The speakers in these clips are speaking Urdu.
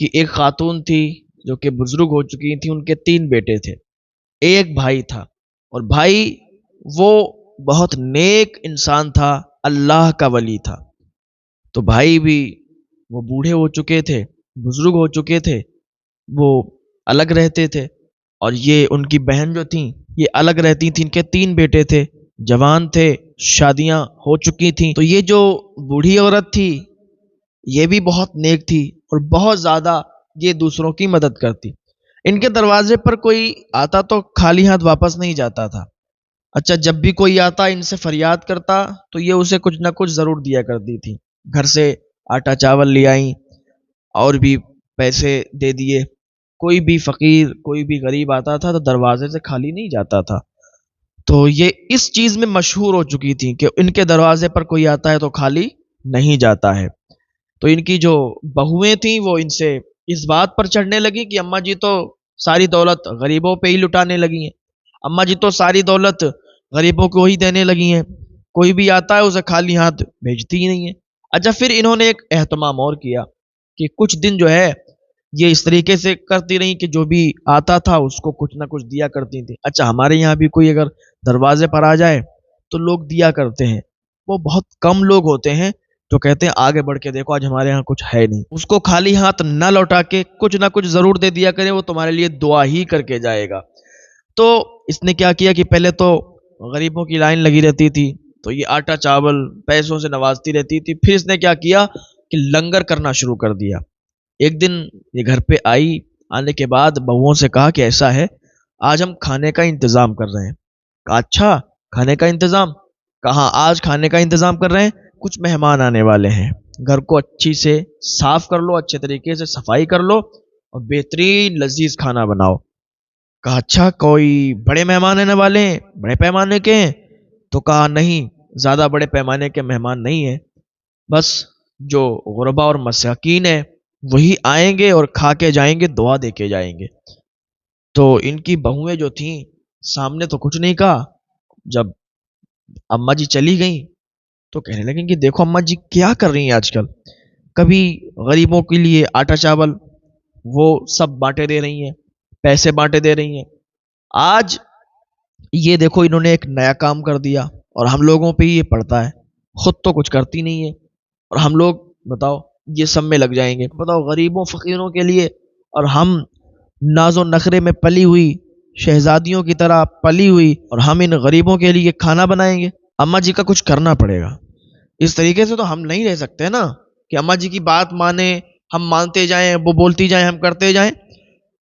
کہ ایک خاتون تھی جو کہ بزرگ ہو چکی تھی، ان کے 3 بیٹے تھے، ایک بھائی تھا، اور بھائی وہ بہت نیک انسان تھا، اللہ کا ولی تھا۔ تو بھائی بھی وہ بوڑھے ہو چکے تھے، بزرگ ہو چکے تھے، وہ الگ رہتے تھے، اور یہ ان کی بہن جو تھیں یہ الگ رہتی تھیں۔ ان کے 3 بیٹے تھے، جوان تھے، شادیاں ہو چکی تھیں۔ تو یہ جو بوڑھی عورت تھی یہ بھی بہت نیک تھی اور بہت زیادہ یہ دوسروں کی مدد کرتی۔ ان کے دروازے پر کوئی آتا تو خالی ہاتھ واپس نہیں جاتا تھا۔ اچھا، جب بھی کوئی آتا ان سے فریاد کرتا تو یہ اسے کچھ نہ کچھ ضرور دیا کرتی تھی۔ گھر سے آٹا چاول لے آئیں اور بھی پیسے دے دیے۔ کوئی بھی فقیر، کوئی بھی غریب آتا تھا تو دروازے سے خالی نہیں جاتا تھا۔ تو یہ اس چیز میں مشہور ہو چکی تھی کہ ان کے دروازے پر کوئی آتا ہے تو خالی نہیں جاتا ہے۔ تو ان کی جو بہویں تھیں وہ ان سے اس بات پر چڑھنے لگی کہ اماں جی تو ساری دولت غریبوں پہ ہی لٹانے لگی ہیں، اماں جی تو ساری دولت غریبوں کو ہی دینے لگی ہیں، کوئی بھی آتا ہے اسے خالی ہاتھ بھیجتی ہی نہیں ہے۔ اچھا، پھر انہوں نے ایک اہتمام اور کیا کہ کچھ دن جو ہے یہ اس طریقے سے کرتی رہی کہ جو بھی آتا تھا اس کو کچھ نہ کچھ دیا کرتی تھی۔ اچھا، ہمارے یہاں بھی کوئی اگر دروازے پر آ جائے تو لوگ دیا کرتے ہیں، وہ بہت کم لوگ ہوتے ہیں جو کہتے ہیں آگے بڑھ کے دیکھو آج ہمارے یہاں کچھ ہے نہیں، اس کو خالی ہاتھ نہ لوٹا کے کچھ نہ کچھ ضرور دے دیا کرے، وہ تمہارے لیے دعا ہی کر کے جائے گا۔ تو اس نے کیا کیا کہ پہلے تو غریبوں کی لائن لگی رہتی تھی تو یہ آٹا چاول پیسوں سے نوازتی رہتی تھی۔ پھر اس نے کیا کیا کہ لنگر کرنا شروع کر دیا۔ ایک دن یہ گھر پہ آئی، آنے کے بعد بہوؤں سے کہا کہ ایسا ہے آج ہم کھانے کا انتظام کر رہے ہیں۔ کہا اچھا کھانے کا انتظام؟ کہاں آج کھانے کا انتظام کر رہے ہیں، کچھ مہمان آنے والے ہیں، گھر کو اچھی سے صاف کر لو، اچھے طریقے سے صفائی کر لو اور بہترین لذیذ کھانا بناؤ۔ کہا اچھا کوئی بڑے مہمان آنے والے ہیں، بڑے پیمانے کے ہیں؟ تو کہا نہیں، زیادہ بڑے پیمانے کے مہمان نہیں ہیں، بس جو غربا اور مساکین ہیں وہی آئیں گے اور کھا کے جائیں گے، دعا دے کے جائیں گے۔ تو ان کی بہویں جو تھیں سامنے تو کچھ نہیں کہا، جب اماں جی چلی گئیں تو کہنے لگیں کہ دیکھو اماں جی کیا کر رہی ہیں آج کل، کبھی غریبوں کے لیے آٹا چاول وہ سب بانٹے دے رہی ہیں، پیسے بانٹے دے رہی ہیں، آج یہ دیکھو انہوں نے ایک نیا کام کر دیا اور ہم لوگوں پہ ہی یہ پڑتا ہے، خود تو کچھ کرتی نہیں ہے اور ہم لوگ بتاؤ یہ سب میں لگ جائیں گے۔ بتاؤ غریبوں فقیروں کے لیے، اور ہم ناز و نخرے میں پلی ہوئی شہزادیوں کی طرح پلی ہوئی، اور ہم ان غریبوں کے لیے کھانا بنائیں گے۔ اماں جی کا کچھ کرنا پڑے گا، اس طریقے سے تو ہم نہیں رہ سکتے نا کہ اماں جی کی بات مانیں، ہم مانتے جائیں، وہ بولتی جائیں، ہم کرتے جائیں۔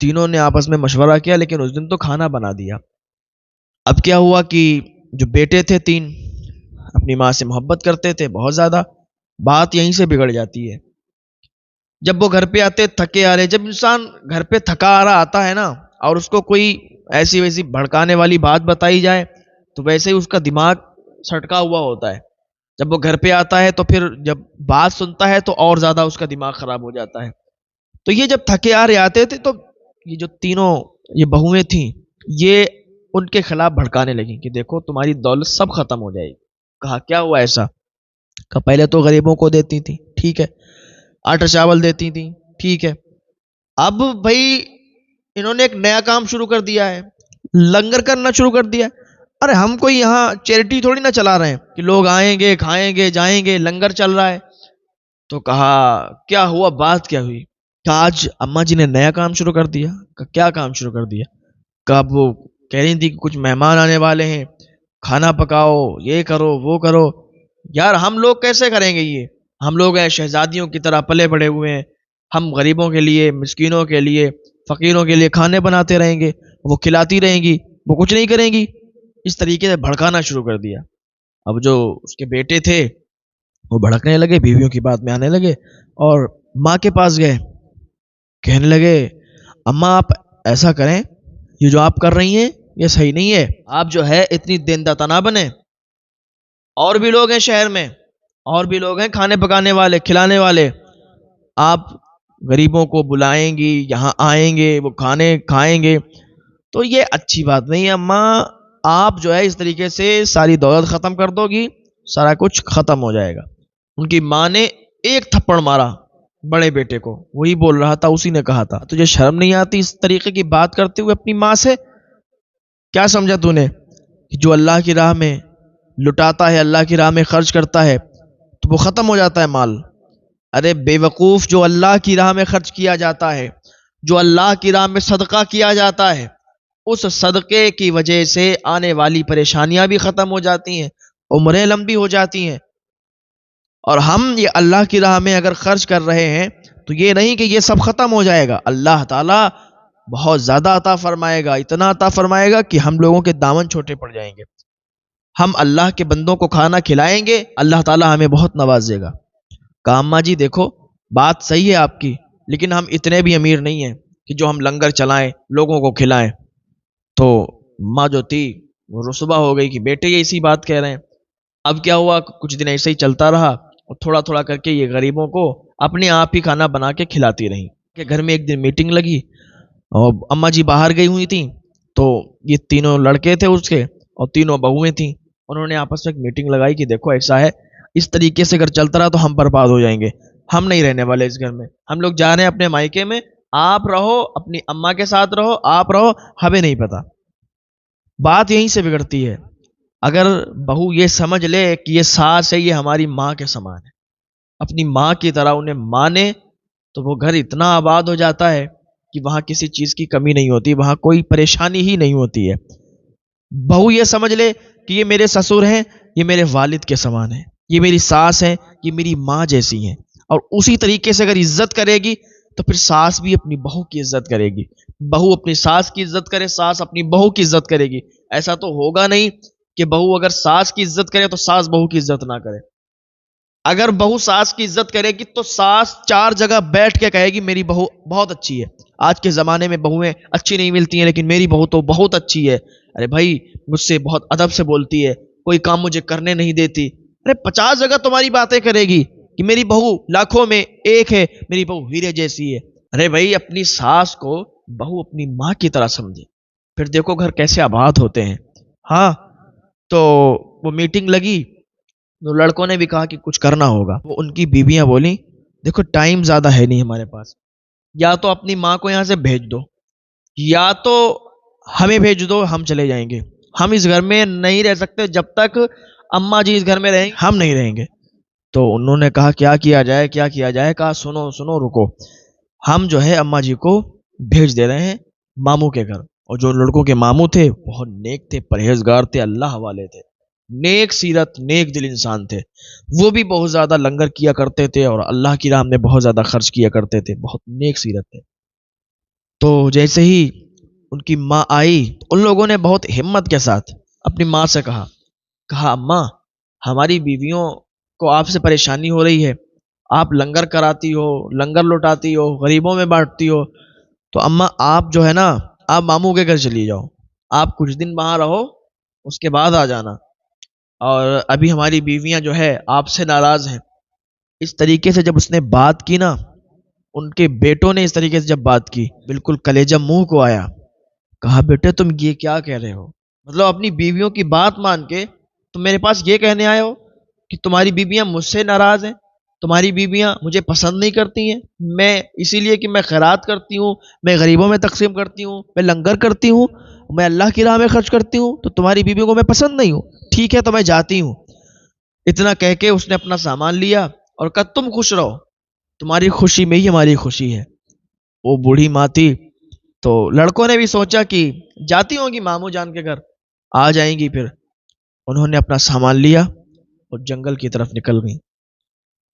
تینوں نے آپس میں مشورہ کیا، لیکن اس دن تو کھانا بنا دیا۔ اب کیا ہوا کہ جو بیٹے تھے 3 اپنی ماں سے محبت کرتے تھے بہت زیادہ، بات یہیں سے بگڑ جاتی ہے۔ جب وہ گھر پہ آتے تھکے آ رہے، جب انسان گھر پہ تھکا آ رہا آتا ہے نا اور اس کو کوئی ایسی ویسی بھڑکانے والی بات بتائی جائے تو ویسے ہی اس کا دماغ سٹکا ہوا ہوتا ہے۔ جب وہ گھر پہ آتا ہے تو پھر جب بات سنتا ہے تو اور زیادہ اس کا دماغ خراب ہو جاتا ہے۔ تو یہ جب تھکے آ رہے آتے تھے تو یہ جو تینوں یہ بہویں تھیں یہ ان کے خلاف بھڑکانے لگیں کہ دیکھو تمہاری دولت سب ختم ہو جائے گی۔ کہا کیا ہوا ایسا؟ کہا پہلے تو غریبوں کو دیتی تھی، ٹھیک ہے، آٹا چاول دیتی تھی، ٹھیک ہے، اب بھائی انہوں نے ایک نیا کام شروع کر دیا ہے، لنگر کرنا شروع کر دیا ہے۔ ارے ہم کوئی یہاں چیریٹی تھوڑی نہ چلا رہے ہیں کہ لوگ آئیں گے کھائیں گے جائیں گے، لنگر چل رہا ہے۔ تو کہا کیا ہوا، بات کیا ہوئی؟ کہا آج اماں جی نے نیا کام شروع کر دیا۔ کہا کیا کام شروع کر دیا؟ کہا وہ کہہ رہی تھی کہ کچھ مہمان آنے والے ہیں، کھانا پکاؤ، یہ کرو وہ کرو۔ یار ہم لوگ کیسے کریں گے یہ؟ ہم لوگ ہیں شہزادیوں کی طرح پلے بڑے ہوئے ہیں، ہم غریبوں کے لیے، مسکینوں کے لیے، فقیروں کے لیے کھانے بناتے رہیں گے، وہ کھلاتی رہیں گی، وہ کچھ نہیں کریں گی۔ اس طریقے سے بھڑکانا شروع کر دیا۔ اب جو اس کے بیٹے تھے وہ بھڑکنے لگے، بیویوں کی بات میں آنے لگے اور ماں کے پاس گئے، کہنے لگے اماں آپ ایسا کریں، یہ جو آپ کر رہی ہیں یہ صحیح نہیں ہے، آپ جو ہے اتنی دیندتا نہ بنے، اور بھی لوگ ہیں شہر میں، اور بھی لوگ ہیں کھانے پکانے والے کھلانے والے، آپ غریبوں کو بلائیں گی، یہاں آئیں گے، وہ کھانے کھائیں گے، تو یہ اچھی بات نہیں ہے اماں، آپ جو ہے اس طریقے سے ساری دولت ختم کر دو گی، سارا کچھ ختم ہو جائے گا۔ ان کی ماں نے ایک تھپڑ مارا بڑے بیٹے کو وہی بول رہا تھا، اسی نے کہا تھا تجھے شرم نہیں آتی اس طریقے کی بات کرتے ہوئے اپنی ماں سے؟ کیا سمجھا تو نے کہ جو اللہ کی راہ میں لٹاتا ہے، اللہ کی راہ میں خرچ کرتا ہے تو وہ ختم ہو جاتا ہے مال؟ ارے بے وقوف، جو اللہ کی راہ میں خرچ کیا جاتا ہے، جو اللہ کی راہ میں صدقہ کیا جاتا ہے، اس صدقے کی وجہ سے آنے والی پریشانیاں بھی ختم ہو جاتی ہیں، عمریں لمبی ہو جاتی ہیں۔ اور ہم یہ اللہ کی راہ میں اگر خرچ کر رہے ہیں تو یہ نہیں کہ یہ سب ختم ہو جائے گا، اللہ تعالیٰ بہت زیادہ عطا فرمائے گا، اتنا عطا فرمائے گا کہ ہم لوگوں کے دامن چھوٹے پڑ جائیں گے۔ ہم اللہ کے بندوں کو کھانا کھلائیں گے، اللہ تعالیٰ ہمیں بہت نوازے گا۔ کہا اماں جی دیکھو، بات صحیح ہے آپ کی، لیکن ہم اتنے بھی امیر نہیں ہیں کہ جو ہم لنگر چلائیں، لوگوں کو کھلائیں۔ تو ماں جو تھی وہ رسوا ہو گئی کہ بیٹے یہ اسی بات کہہ رہے ہیں۔ اب کیا ہوا، کچھ دن ایسے ہی چلتا رہا اور تھوڑا تھوڑا کر کے یہ غریبوں کو اپنے آپ ہی کھانا بنا کے کھلاتی رہیں۔ کہ گھر میں ایک دن میٹنگ لگی اور اماں جی باہر گئی ہوئی تھیں، تو یہ تینوں لڑکے تھے اس کے اور تینوں بہویں تھیں، انہوں نے آپس میں ایک میٹنگ لگائی کہ دیکھو ایسا ہے، اس طریقے سے اگر چلتا رہا تو ہم برباد ہو جائیں گے، ہم نہیں رہنے والے اس گھر میں، ہم لوگ جا رہے ہیں اپنے مائکے میں، آپ رہو اپنی اماں کے ساتھ رہو، آپ رہو، ہمیں نہیں پتا۔ بات یہیں سے بگڑتی ہے۔ اگر بہو یہ سمجھ لے کہ یہ ساس ہے، یہ ہماری ماں کے سامان ہے، اپنی ماں کی طرح انہیں مانے، تو وہ گھر اتنا آباد ہو جاتا ہے کہ وہاں کسی چیز کی کمی نہیں ہوتی، وہاں کوئی پریشانی ہی نہیں ہوتی ہے۔ بہو یہ سمجھ لے کہ یہ میرے سسر ہیں، یہ میرے والد کے سامان ہیں، یہ میری ساس ہیں، یہ میری ماں جیسی ہیں، اور اسی طریقے سے اگر عزت کرے گی تو پھر ساس بھی اپنی بہو کی عزت کرے گی، بہو اپنی ساس کی عزت کرے، ساس اپنی بہو کی عزت کرے گی۔ ایسا تو ہوگا نہیں کہ بہو اگر ساس کی عزت کرے تو ساس بہو کی عزت نہ کرے۔ اگر بہو ساس کی عزت کرے گی تو ساس چار جگہ بیٹھ کے کہے گی میری بہو بہت اچھی ہے۔ آج کے زمانے میں بہویں اچھی نہیں ملتی ہیں، لیکن میری بہو تو بہت اچھی ہے، ارے بھائی مجھ سے بہت ادب سے بولتی ہے، کوئی کام مجھے کرنے نہیں دیتی۔ ارے 50 جگہ تمہاری باتیں کرے گی کہ میری بہو لاکھوں میں ایک ہے، میری بہو ہیرے جیسی ہے۔ ارے بھائی اپنی ساس کو بہو اپنی ماں کی طرح سمجھے، پھر دیکھو گھر کیسے آباد ہوتے ہیں۔ ہاں، تو وہ میٹنگ لگی تو لڑکوں نے بھی کہا کہ کچھ کرنا ہوگا۔ وہ ان کی بیویاں بولیں دیکھو ٹائم زیادہ ہے نہیں ہمارے پاس، یا تو اپنی ماں کو یہاں سے بھیج دو، یا تو ہمیں بھیج دو، ہم چلے جائیں گے، ہم اس گھر میں نہیں رہ سکتے جب تک اماں جی اس گھر میں رہیں، ہم نہیں رہیں گے۔ تو انہوں نے کہا کیا کیا جائے، کیا کیا جائے؟ کہا سنو سنو رکو، ہم جو ہے اماں جی کو بھیج دے رہے ہیں ماموں کے گھر۔ اور جو لڑکوں کے ماموں تھے بہت نیک تھے، پرہیزگار تھے، اللہ والے تھے، نیک سیرت، نیک دل انسان تھے، وہ بھی بہت زیادہ لنگر کیا کرتے تھے اور اللہ کی راہ میں بہت زیادہ خرچ کیا کرتے تھے، بہت نیک سیرت تھے۔ تو جیسے ہی ان کی ماں آئی تو ان لوگوں نے بہت ہمت کے ساتھ اپنی ماں سے کہا اماں ہماری بیویوں کو آپ سے پریشانی ہو رہی ہے، آپ لنگر کراتی ہو، لنگر لوٹاتی ہو، غریبوں میں بانٹتی ہو، تو اماں آپ جو ہے نا، آپ ماموں کے گھر چلی جاؤ، آپ کچھ دن وہاں رہو، اس کے بعد آ جانا، اور ابھی ہماری بیویاں جو ہے آپ سے ناراض ہیں۔ اس طریقے سے جب اس نے بات کی نا، ان کے بیٹوں نے اس طریقے سے جب بات کی، بالکل کلیجہ منہ کو آیا۔ کہا بیٹے تم یہ کیا کہہ رہے ہو؟ مطلب اپنی بیویوں کی بات مان کے تم میرے پاس یہ کہنے آئے ہو کہ تمہاری بیویاں مجھ سے ناراض ہیں، تمہاری بیویاں مجھے پسند نہیں کرتی ہیں، میں اسی لیے کہ میں خیرات کرتی ہوں، میں غریبوں میں تقسیم کرتی ہوں، میں لنگر کرتی ہوں، میں اللہ کی راہ میں خرچ کرتی ہوں، تو تمہاری بیویوں کو میں پسند نہیں ہوں، ٹھیک ہے تو میں جاتی ہوں۔ اتنا کہہ کے اس نے اپنا سامان لیا اور کہا تم خوش رہو، تمہاری خوشی میں ہی ہماری خوشی ہے۔ وہ بوڑھی ماں تھی، تو لڑکوں نے بھی سوچا کہ جاتی ہوں گی ماموں جان کے گھر، آ جائیں گی پھر۔ انہوں نے اپنا سامان لیا اور جنگل کی طرف نکل گئی،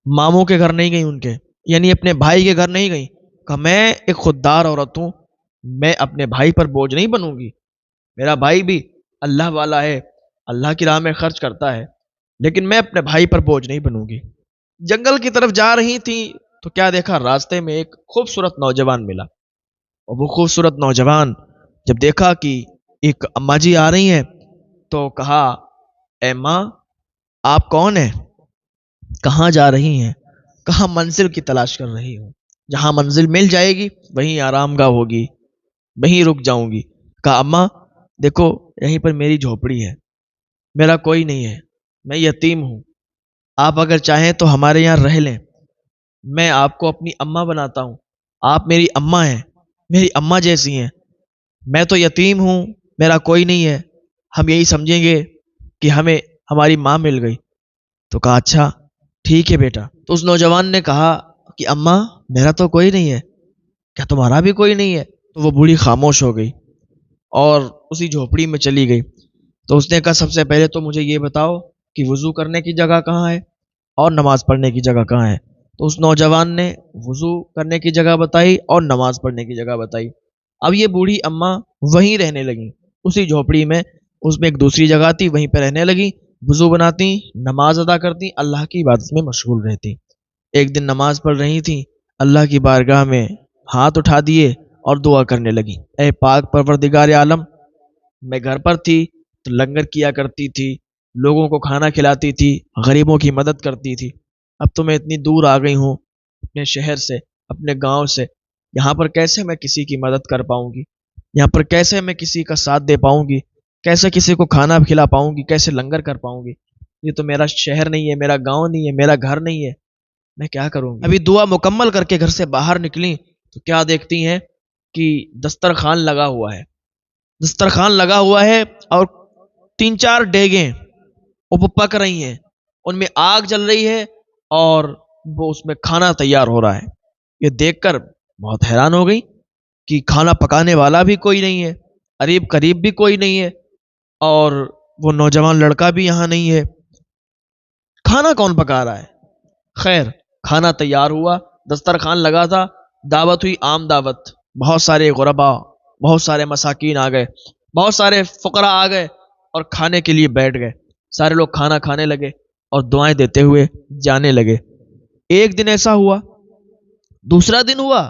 ماموں کے گھر نہیں گئی، ان کے یعنی اپنے بھائی کے گھر نہیں گئی۔ کہ میں ایک خوددار عورت ہوں، میں اپنے بھائی پر بوجھ نہیں بنوں گی، میرا بھائی بھی اللہ والا ہے، اللہ کی راہ میں خرچ کرتا ہے، لیکن میں اپنے بھائی پر بوجھ نہیں بنوں گی۔ جنگل کی طرف جا رہی تھی تو کیا دیکھا، راستے میں ایک خوبصورت نوجوان ملا، اور وہ خوبصورت نوجوان جب دیکھا کہ ایک اماں جی آ رہی ہیں تو کہا اے ماں آپ کون ہیں، کہاں جا رہی ہیں؟ کہاں منزل کی تلاش کر رہی ہوں، جہاں منزل مل جائے گی وہیں آرام گاہ ہوگی، وہیں رک جاؤں گی۔ کہا اماں دیکھو یہیں پر میری جھوپڑی ہے، میرا کوئی نہیں ہے، میں یتیم ہوں، آپ اگر چاہیں تو ہمارے یہاں رہ لیں، میں آپ کو اپنی اماں بناتا ہوں، آپ میری اماں ہیں، میری اماں جیسی ہیں، میں تو یتیم ہوں، میرا کوئی نہیں ہے، ہم یہی سمجھیں گے کہ ہمیں ہماری ماں مل گئی۔ تو کہا اچھا ٹھیک ہے بیٹا۔ تو اس نوجوان نے کہا کہ اماں میرا تو کوئی نہیں ہے، کیا تمہارا بھی کوئی نہیں ہے؟ تو وہ بوڑھی خاموش ہو گئی اور اسی جھوپڑی میں چلی گئی۔ تو اس نے کہا سب سے پہلے تو مجھے یہ بتاؤ کہ وضو کرنے کی جگہ کہاں ہے اور نماز پڑھنے کی جگہ کہاں ہے؟ تو اس نوجوان نے وضو کرنے کی جگہ بتائی اور نماز پڑھنے کی جگہ بتائی۔ اب یہ بوڑھی اماں وہیں رہنے لگیں، اسی جھوپڑی میں، اس میں ایک دوسری جگہ تھی، وہیں پہ رہنے لگی، وضو بناتی، نماز ادا کرتی، اللہ کی عبادت میں مشغول رہتی۔ ایک دن نماز پڑھ رہی تھی، اللہ کی بارگاہ میں ہاتھ اٹھا دیے اور دعا کرنے لگی، اے پاک پروردگار عالم، میں گھر پر تھی تو لنگر کیا کرتی تھی، لوگوں کو کھانا کھلاتی تھی، غریبوں کی مدد کرتی تھی۔ اب تو میں اتنی دور آ گئی ہوں اپنے شہر سے، اپنے گاؤں سے، یہاں پر کیسے میں کسی کی مدد کر پاؤں گی؟ یہاں پر کیسے میں کسی کا ساتھ دے پاؤں گی؟ کیسے کسی کو کھانا کھلا پاؤں گی؟ کیسے لنگر کر پاؤں گی؟ یہ تو میرا شہر نہیں ہے، میرا گاؤں نہیں ہے، میرا گھر نہیں ہے، میں کیا کروں گی؟ ابھی دعا مکمل کر کے گھر سے باہر نکلی تو کیا دیکھتی ہیں کہ دسترخوان لگا ہوا ہے، دسترخوان لگا ہوا ہے اور تین چار ڈیگیں وہ پک رہی ہیں، ان میں آگ جل رہی ہے اور وہ اس میں کھانا تیار ہو رہا ہے۔ یہ دیکھ کر بہت حیران ہو گئی کہ کھانا پکانے والا بھی کوئی نہیں ہے، قریب قریب بھی کوئی نہیں ہے، اور وہ نوجوان لڑکا بھی یہاں نہیں ہے، کھانا کون پکا رہا ہے؟ خیر کھانا تیار ہوا، دسترخوان لگا تھا، دعوت ہوئی، عام دعوت، بہت سارے غربا، بہت سارے مساکین آ گئے، بہت سارے فقراء آ گئے اور کھانے کے لیے بیٹھ گئے، سارے لوگ کھانا کھانے لگے اور دعائیں دیتے ہوئے جانے لگے۔ ایک دن ایسا ہوا، دوسرا دن ہوا،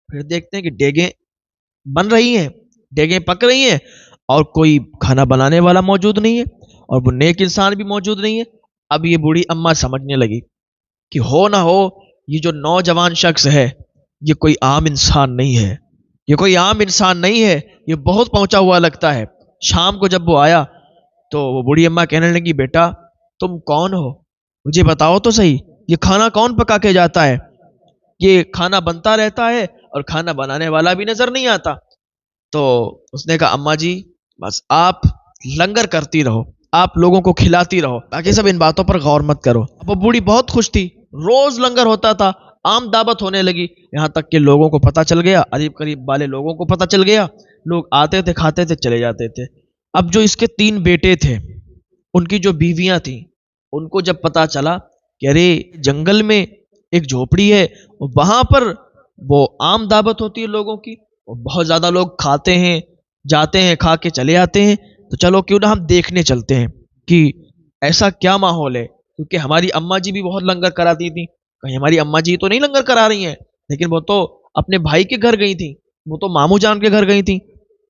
پھر دیکھتے ہیں کہ ڈیگیں بن رہی ہیں، ڈیگیں پک رہی ہیں اور کوئی کھانا بنانے والا موجود نہیں ہے اور وہ نیک انسان بھی موجود نہیں ہے۔ اب یہ بوڑھی اماں سمجھنے لگی کہ ہو نہ ہو یہ جو نوجوان شخص ہے یہ کوئی عام انسان نہیں ہے، یہ کوئی عام انسان نہیں ہے، یہ بہت پہنچا ہوا لگتا ہے۔ شام کو جب وہ آیا تو وہ بوڑھی اماں کہنے لگی بیٹا تم کون ہو؟ مجھے بتاؤ تو صحیح، یہ کھانا کون پکا کے جاتا ہے؟ یہ کھانا بنتا رہتا ہے اور کھانا بنانے والا بھی نظر نہیں آتا۔ تو اس نے کہا اماں جی بس آپ لنگر کرتی رہو، آپ لوگوں کو کھلاتی رہو، باقی سب ان باتوں پر غور مت کرو۔ اب وہ بوڑھی بہت خوش تھی، روز لنگر ہوتا تھا، عام دعوت ہونے لگی، یہاں تک کہ لوگوں کو پتہ چل گیا، قریب قریب والے لوگوں کو پتہ چل گیا، لوگ آتے تھے، کھاتے تھے، چلے جاتے تھے۔ اب جو اس کے تین بیٹے تھے، ان کی جو بیویاں تھیں، ان کو جب پتہ چلا کہ ارے جنگل میں ایک جھوپڑی ہے، وہاں پر وہ عام دعوت ہوتی ہے لوگوں کی، اور بہت زیادہ لوگ کھاتے ہیں، جاتے ہیں، کھا کے چلے آتے ہیں، تو چلو کیوں نہ ہم دیکھنے چلتے ہیں کہ ایسا کیا ماحول ہے، کیونکہ ہماری اماں جی بھی بہت لنگر کراتی تھی، کہیں ہماری اماں جی تو نہیں لنگر کرا رہی ہیں، لیکن وہ تو اپنے بھائی کے گھر گئی تھی، وہ تو ماموں جان کے گھر گئی تھی،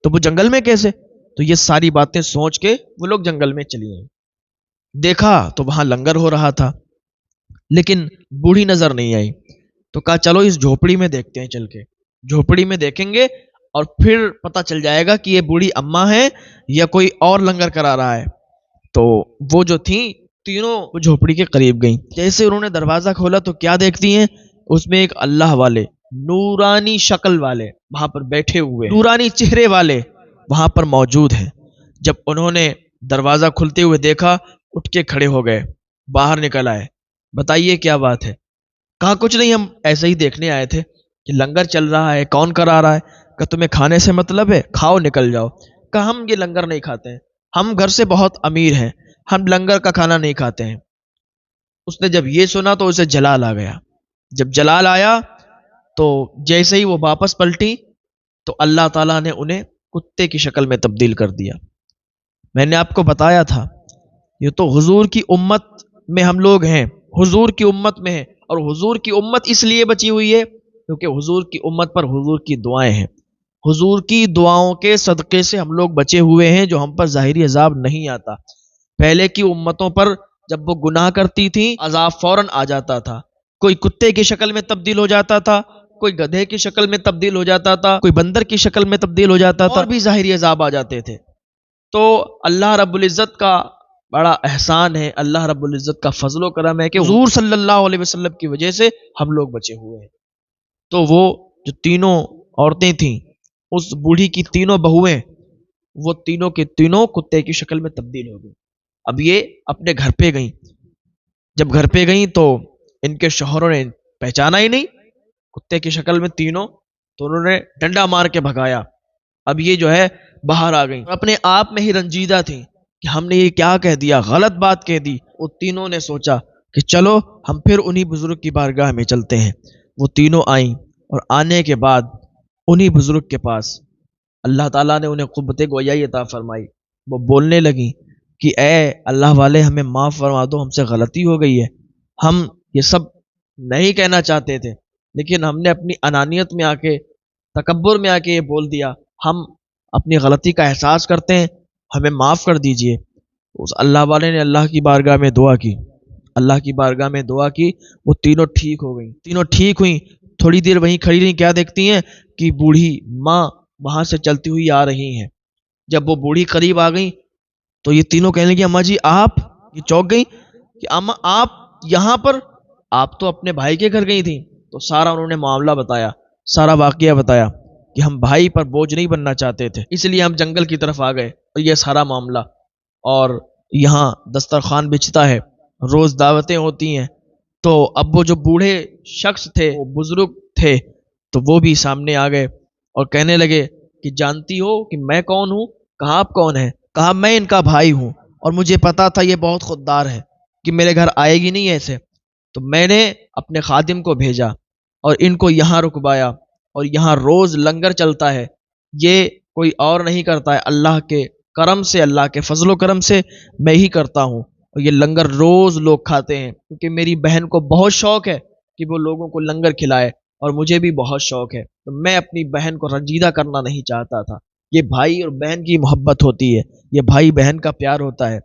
تو وہ جنگل میں کیسے؟ تو یہ ساری باتیں سوچ کے وہ لوگ جنگل میں چلی گئیں۔ دیکھا تو وہاں لنگر ہو رہا تھا لیکن بوڑھی نظر نہیں آئی، تو کہا چلو اس جھوپڑی میں دیکھتے ہیں، چل کے جھوپڑی میں دیکھیں گے اور پھر پتہ چل جائے گا کہ یہ بوڑھی اماں ہے یا کوئی اور لنگر کرا رہا ہے۔ تو وہ جو تھیں تینوں جھوپڑی کے قریب گئیں، جیسے انہوں نے دروازہ کھولا تو کیا دیکھتی ہیں، اس میں ایک اللہ والے نورانی شکل والے وہاں پر بیٹھے ہوئے، نورانی چہرے والے وہاں پر موجود ہیں۔ جب انہوں نے دروازہ کھلتے ہوئے دیکھا، اٹھ کے کھڑے ہو گئے، باہر نکل آئے، بتائیے کیا بات ہے؟ کہا کچھ نہیں، ہم ایسے ہی دیکھنے آئے تھے کہ لنگر چل رہا ہے، کون کرا رہا ہے؟ کہ تمہیں کھانے سے مطلب ہے، کھاؤ نکل جاؤ۔ کہا ہم یہ لنگر نہیں کھاتے ہیں، ہم گھر سے بہت امیر ہیں، ہم لنگر کا کھانا نہیں کھاتے ہیں۔ اس نے جب یہ سنا تو اسے جلال آ گیا، جب جلال آیا تو جیسے ہی وہ واپس پلٹی تو اللہ تعالیٰ نے انہیں کتے کی شکل میں تبدیل کر دیا۔ میں نے آپ کو بتایا تھا یہ تو حضور کی امت میں ہم لوگ ہیں، حضور کی امت میں ہیں، اور حضور کی امت اس لیے بچی ہوئی ہے کیونکہ حضور کی امت پر حضور کی دعائیں ہیں، حضور کی دعاؤں کے صدقے سے ہم لوگ بچے ہوئے ہیں، جو ہم پر ظاہری عذاب نہیں آتا۔ پہلے کی امتوں پر جب وہ گناہ کرتی تھیں عذاب فوراً آ جاتا تھا، کوئی کتے کی شکل میں تبدیل ہو جاتا تھا، کوئی گدھے کی شکل میں تبدیل ہو جاتا تھا، کوئی بندر کی شکل میں تبدیل ہو جاتا تھا، اور بھی ظاہری عذاب آ جاتے تھے۔ تو اللہ رب العزت کا بڑا احسان ہے، اللہ رب العزت کا فضل و کرم ہے کہ حضور صلی اللہ علیہ وسلم کی وجہ سے ہم لوگ بچے ہوئے ہیں۔ تو وہ جو تینوں عورتیں تھیں، اس بوڑھی کی تینوں بہویں، وہ تینوں کے تینوں کتے کی شکل میں تبدیل ہو گئی۔ اب یہ اپنے گھر پہ گئیں، جب گھر پہ گئیں تو ان کے شوہروں نے پہچانا ہی نہیں کتے کی شکل میں تینوں، تو انہوں نے ڈنڈا مار کے بھگایا۔ اب یہ جو ہے باہر آ گئیں، اپنے آپ میں ہی رنجیدہ تھیں کہ ہم نے یہ کیا کہہ دیا، غلط بات کہہ دی۔ وہ تینوں نے سوچا کہ چلو ہم پھر انہی بزرگ کی بارگاہ میں چلتے ہیں۔ وہ تینوں آئیں اور آنے کے بعد انہی بزرگ کے پاس اللہ تعالیٰ نے انہیں قوت گویائی عطا فرمائی۔ وہ بولنے لگیں کہ اے اللہ والے، ہمیں معاف فرما دو، ہم سے غلطی ہو گئی ہے، ہم یہ سب نہیں کہنا چاہتے تھے، لیکن ہم نے اپنی انانیت میں آ کے، تکبر میں آ کے یہ بول دیا، ہم اپنی غلطی کا احساس کرتے ہیں، ہمیں معاف کر دیجئے۔ اس اللہ والے نے اللہ کی بارگاہ میں دعا کی، اللہ کی بارگاہ میں دعا کی، وہ تینوں ٹھیک ہو گئیں، تینوں ٹھیک ہوئیں۔ تھوڑی دیر وہیں کھڑی رہیں، کیا دیکھتی ہیں کہ بوڑھی ماں وہاں سے چلتی ہوئی آ رہی ہیں۔ جب وہ بوڑھی قریب آ گئیں تو یہ تینوں کہنے لگی، اماں جی آپ، یہ چونک گئیں کہ اماں آپ یہاں پر، آپ تو اپنے بھائی کے گھر گئی تھیں۔ تو سارا انہوں نے معاملہ بتایا، سارا واقعہ بتایا کہ ہم بھائی پر بوجھ نہیں بننا چاہتے تھے، اس لیے ہم جنگل کی طرف آ گئے، اور یہ سارا معاملہ، اور یہاں دسترخوان بچھتا ہے، روز دعوتیں ہوتی ہیں۔ تو اب وہ جو بوڑھے شخص تھے، وہ بزرگ تھے، تو وہ بھی سامنے آ گئے اور کہنے لگے کہ جانتی ہو کہ میں کون ہوں؟ کہا آپ کون ہیں؟ کہا میں ان کا بھائی ہوں، اور مجھے پتا تھا یہ بہت خوددار ہے کہ میرے گھر آئے گی نہیں ایسے، تو میں نے اپنے خادم کو بھیجا اور ان کو یہاں رکوایا، اور یہاں روز لنگر چلتا ہے، یہ کوئی اور نہیں کرتا ہے، اللہ کے کرم سے، اللہ کے فضل و کرم سے میں ہی کرتا ہوں، اور یہ لنگر روز لوگ کھاتے ہیں، کیونکہ میری بہن کو بہت شوق ہے کہ وہ لوگوں کو لنگر کھلائے، اور مجھے بھی بہت شوق ہے، تو میں اپنی بہن کو رنجیدہ کرنا نہیں چاہتا تھا۔ یہ بھائی اور بہن کی محبت ہوتی ہے، یہ بھائی بہن کا پیار ہوتا ہے۔